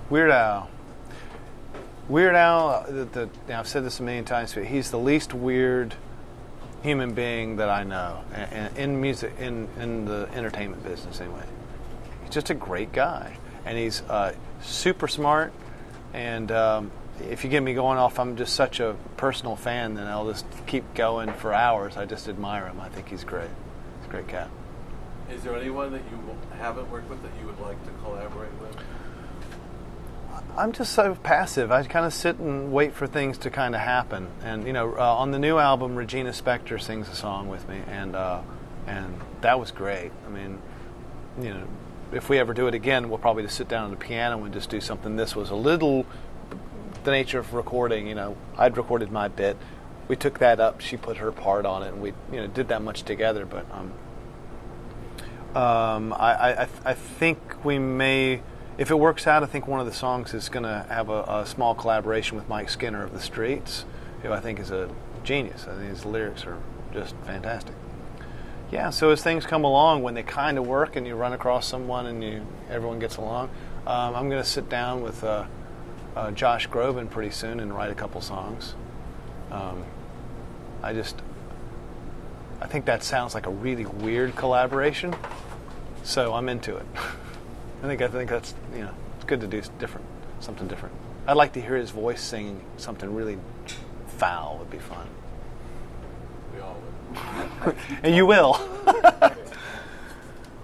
Weird Al. Weird Al, I've said this a million times, but he's the least weird human being that I know in music, in the entertainment business anyway. He's just a great guy, and he's super smart. And if you get me going off, I'm just such a personal fan, then I'll just keep going for hours. I just admire him. I think he's great. He's a great cat. Is there anyone that you haven't worked with that you would like to collaborate with? I'm just so passive. I kind of sit and wait for things to kind of happen. And on the new album, Regina Spektor sings a song with me, and that was great. I mean, if we ever do it again, we'll probably just sit down at the piano and just do something. This was a little the nature of recording. I'd recorded my bit. We took that up. She put her part on it, and we did that much together. But I think we may. If it works out, I think one of the songs is going to have a small collaboration with Mike Skinner of the Streets, who I think is a genius. I think his lyrics are just fantastic. Yeah, so as things come along, when they kind of work and you run across someone and everyone gets along, I'm going to sit down with Josh Groban pretty soon and write a couple songs. I think that sounds like a really weird collaboration, so I'm into it. I think that's it's good to do something different. I'd like to hear his voice singing something really foul. Would be fun. We all would. And you will.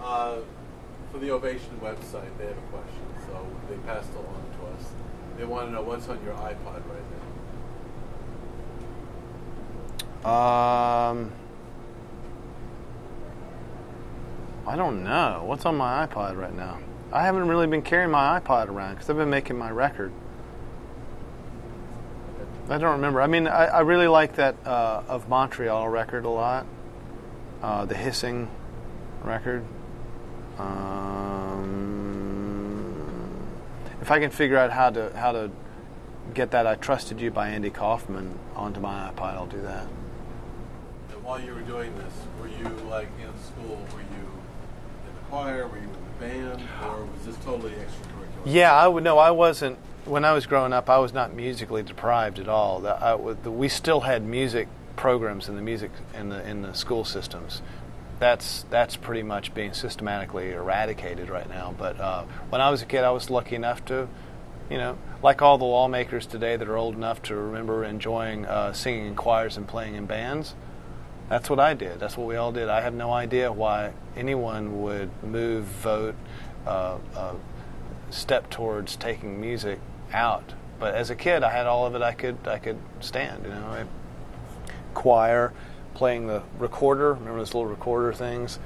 For the Ovation website, they have a question, so they passed it along to us. They want to know what's on your iPod right now. I don't know. What's on my iPod right now? I haven't really been carrying my iPod around because I've been making my record. I don't remember. I mean, I really like that of Montreal record a lot. The Hissing record. If I can figure out how to get that I Trusted You by Andy Kaufman onto my iPod, I'll do that. And while you were doing this, were you like in school? Were you in the choir? Were you in the band? Or was this totally extracurricular? Yeah, I wasn't. When I was growing up, I was not musically deprived at all. We still had music programs in the school systems. That's pretty much being systematically eradicated right now. But when I was a kid, I was lucky enough to, like all the lawmakers today that are old enough to remember enjoying singing in choirs and playing in bands. That's what I did. That's what we all did. I have no idea why anyone would vote, step towards taking music out. But as a kid, I had all of it I could stand. Choir, playing the recorder. Remember those little recorder things?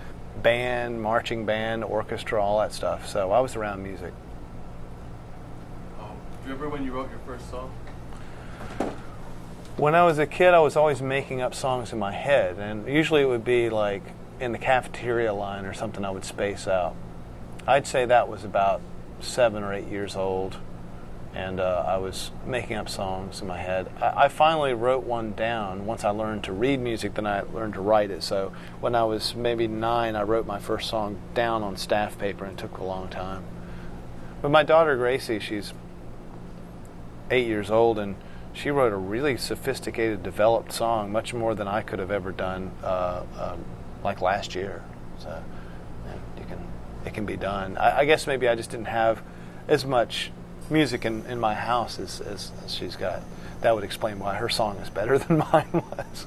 Band, marching band, orchestra, all that stuff. So I was around music. Do you remember when you wrote your first song? When I was a kid, I was always making up songs in my head, and usually it would be like in the cafeteria line or something I would space out. I'd say that was about 7 or 8 years old, and I was making up songs in my head. I finally wrote one down once I learned to read music, then I learned to write it. So when I was maybe 9, I wrote my first song down on staff paper, and it took a long time. But my daughter Gracie, she's 8 years old, and she wrote a really sophisticated, developed song, much more than I could have ever done, like last year. So it can be done. I guess maybe I just didn't have as much music in my house as she's got. That would explain why her song is better than mine was.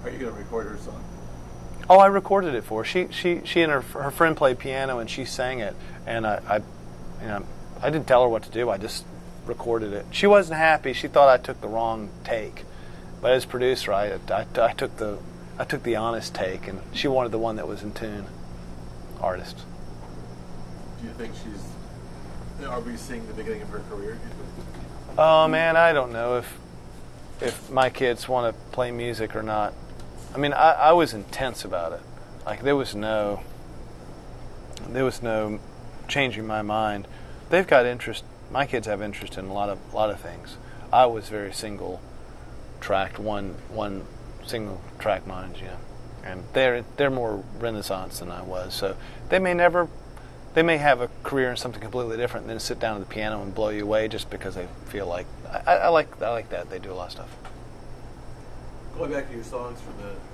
Are you going to record her song? Oh, I recorded it for her. She and her friend played piano, and she sang it. And I didn't tell her what to do. I just recorded it. She wasn't happy. She thought I took the wrong take. But as producer, I took the honest take, and she wanted the one that was in tune. Artist. Do you think are we seeing the beginning of her career? Oh man, I don't know if my kids want to play music or not. I mean, I was intense about it. Like there was no changing my mind. They've got interest. My kids have interest in a lot of things. I was very single tracked, one single track mind, and they're more Renaissance than I was. So they may never They may have a career in something completely different and then sit down at the piano and blow you away just because they feel like... I like that. They do a lot of stuff. Going back to your songs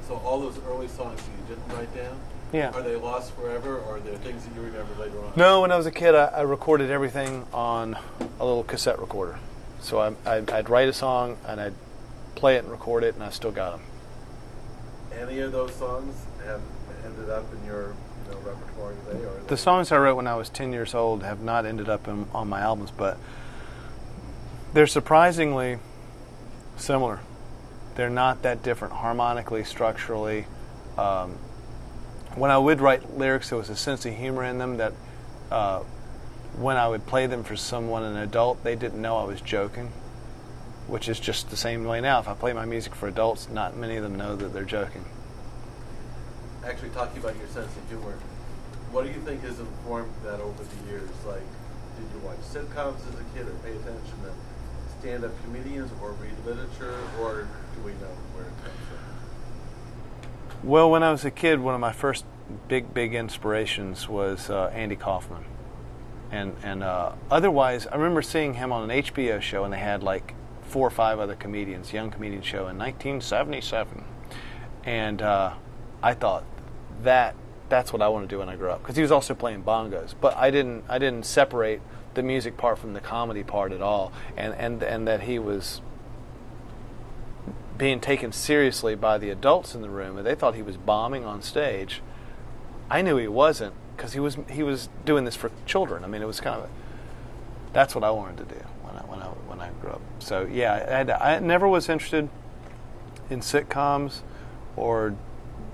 so all those early songs that you didn't write down, yeah, are they lost forever, or are there things that you remember later on? No, when I was a kid, I recorded everything on a little cassette recorder. So I'd write a song, and I'd play it and record it, and I still got them. Any of those songs have ended up in your repertoire today? Or the songs I wrote when I was 10 years old have not ended up on my albums, but they're surprisingly similar. They're not that different harmonically, structurally. When I would write lyrics, there was a sense of humor in them that when I would play them for someone, an adult, they didn't know I was joking, which is just the same way now. If I play my music for adults, not many of them know that they're joking. Actually, talking about your sense of humor, what do you think has informed that over the years? Like, did you watch sitcoms as a kid or pay attention to stand-up comedians or read literature, or do we know where it comes from? Well, when I was a kid, one of my first big inspirations was Andy Kaufman. And otherwise, I remember seeing him on an HBO show, and they had like 4 or 5 other comedians, young comedian show in 1977. And I thought that's what I want to do when I grow up, because he was also playing bongos. But I didn't separate the music part from the comedy part at all, and that he was being taken seriously by the adults in the room, and they thought he was bombing on stage. I knew he wasn't, because he was doing this for children. I mean, it was kind of that's what I wanted to do when I grew up. So yeah, I never was interested in sitcoms or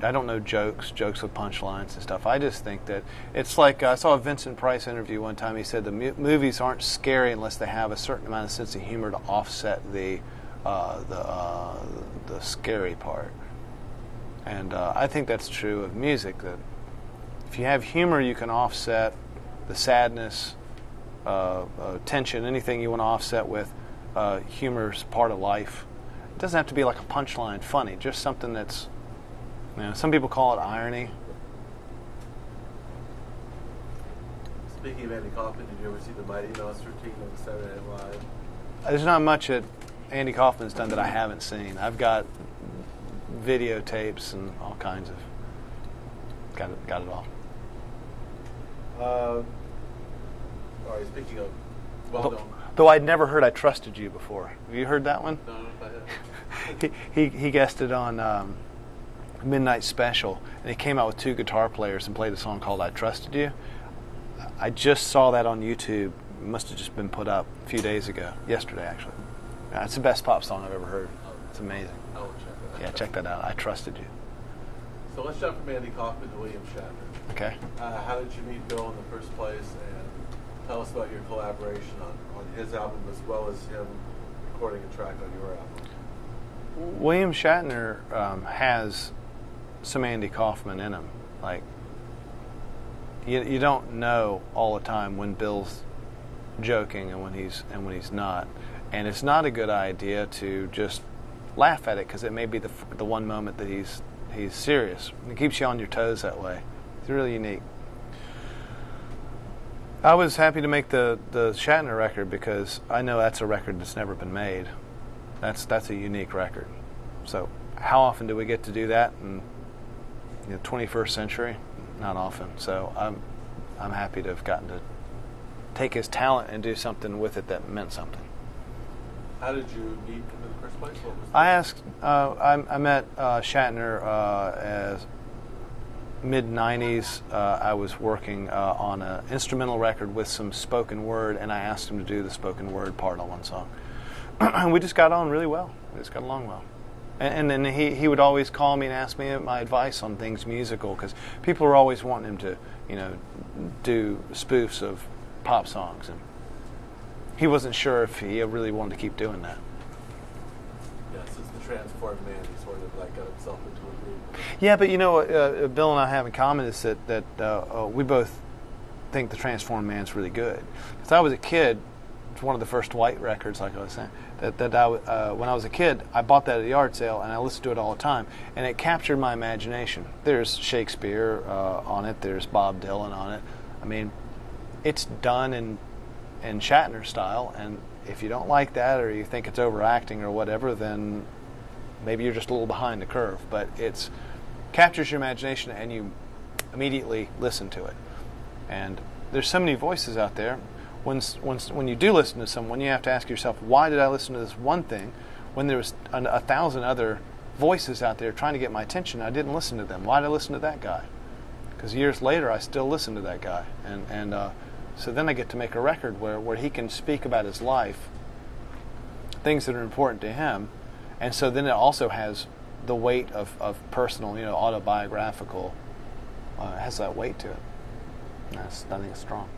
I don't know jokes with punchlines and stuff. I just think that it's like I saw a Vincent Price interview one time. He said the movies aren't scary unless they have a certain amount of sense of humor to offset the scary part. And I think that's true of music, that if you have humor, you can offset the sadness, tension, anything you want to offset with. Humor's part of life. It doesn't have to be like a punchline funny, just something that's, some people call it irony. Speaking of Andy Kaufman, did you ever see the Mighty Mouse routine on Saturday Night Live? There's not much that Andy Kaufman's done that I haven't seen. I've got videotapes and all kinds of got it all. All right, speaking of well-known. Though I'd never heard "I Trusted You" before. Have you heard that one? No, I haven't. he guested on Midnight Special, and he came out with 2 guitar players and played a song called "I Trusted You." I just saw that on YouTube. It must have just been put up a few days ago. Yesterday, actually. It's the best pop song I've ever heard. It's amazing. I'll check it out. Yeah, check that out. "I Trusted You." So let's jump from Andy Kaufman to William Shatner. Okay. How did you meet Bill in the first place, and tell us about your collaboration on his album as well as him recording a track on your album? William Shatner has some Andy Kaufman in him. Like, you don't know all the time when Bill's joking and when he's not, and it's not a good idea to just laugh at it, because it may be the one moment that he's serious. It keeps you on your toes that way. It's really unique. I was happy to make the Shatner record because I know that's a record that's never been made. That's a unique record. So how often do we get to do that in the 21st century? Not often. So I'm happy to have gotten to take his talent and do something with it that meant something. How did you meet him in the first place? What was I asked. I met Shatner as mid-'90s. I was working on an instrumental record with some spoken word, and I asked him to do the spoken word part on one song. And we just got on really well. We just got along well. And then he would always call me and ask me my advice on things musical, because people were always wanting him to, do spoofs of pop songs, and he wasn't sure if he really wanted to keep doing that. Yeah, since the transformed man, he sort of got himself into a group. Yeah, but what Bill and I have in common is that we both think the Transformed Man's really good. Because I was a kid, it's one of the first White records, like I was saying, when I was a kid, I bought that at a yard sale, and I listened to it all the time, and it captured my imagination. There's Shakespeare on it, there's Bob Dylan on it. I mean, it's done in Shatner style, and if you don't like that or you think it's overacting or whatever, then maybe you're just a little behind the curve. But it's captures your imagination and you immediately listen to it. And there's so many voices out there. When you do listen to someone, you have to ask yourself, why did I listen to this one thing when there was 1,000 other voices out there trying to get my attention? I didn't listen to them. Why did I listen to that guy? Because years later, I still listen to that guy. And so then I get to make a record where he can speak about his life, things that are important to him. And so then it also has the weight of personal, autobiographical, has that weight to it. I think it's strong.